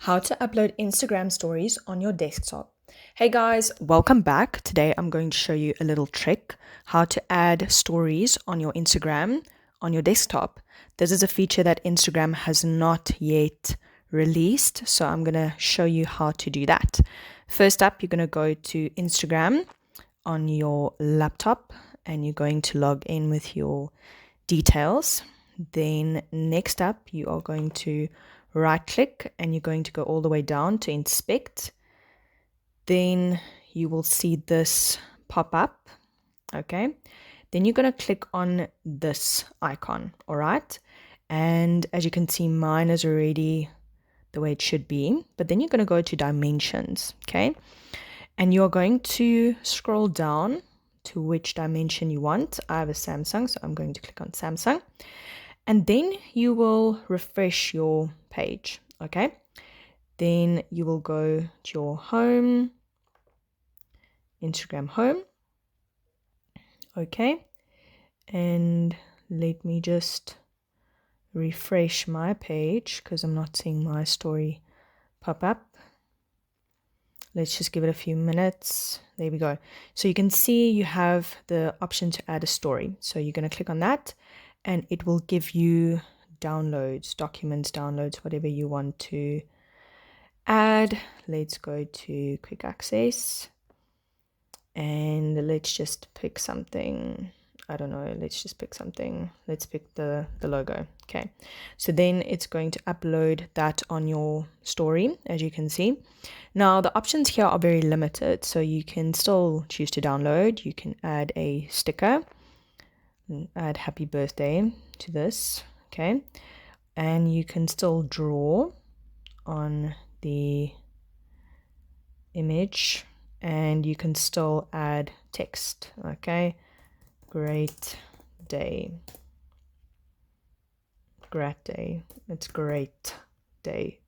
How to upload Instagram stories on your desktop. Hey guys, welcome back. Today I'm going to show you a little trick how to add stories on your Instagram on your desktop. This is a feature that Instagram has not yet released, so I'm going to show you how to do that. First up, you're going to go to Instagram on your laptop and you're going to log in with your details. Then next up, you are going to right click and you're going to go all the way down to inspect. Then you will see this pop up. Okay. Then you're going to click on this icon. All right. And as you can see, mine is already the way it should be. But then you're going to go to dimensions. Okay. And you're going to scroll down to which dimension you want. I have a Samsung, so I'm going to click on Samsung. And then you will refresh your page, okay? Then you will go to your home, Instagram home, okay? And let me just refresh my page because I'm not seeing my story pop up. Let's just give it a few minutes. There we go. So you can see you have the option to add a story. So you're going to click on that and it will give you downloads, documents, downloads, whatever you want to add. Let's go to quick access and let's just pick something. I don't know, let's just pick something. Let's pick the logo. Okay, so then it's going to upload that on your story, as you can see. Now the options here are very limited, so you can still choose to download. You can add a sticker, add happy birthday to this, okay, and you can still draw on the image and you can still add text, okay. Great day. Great day. It's great day.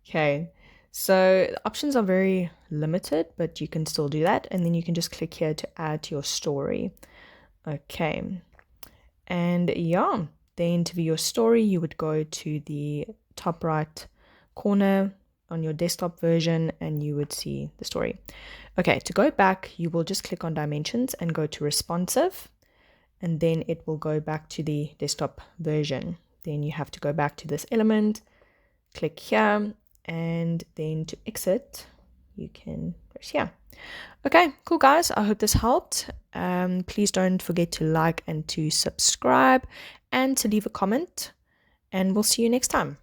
Okay. So the options are very limited, but you can still do that. And then you can just click here to add to your story. Okay. And yeah, then to view your story, you would go to the top right corner on your desktop version and you would see the story. Okay, to go back, you will just click on dimensions and go to responsive, and then it will go back to the desktop version. Then you have to go back to this element, click here, and then to exit, you can press here. Okay, cool guys, I hope this helped. Please don't forget to like and to subscribe and to leave a comment, and we'll see you next time.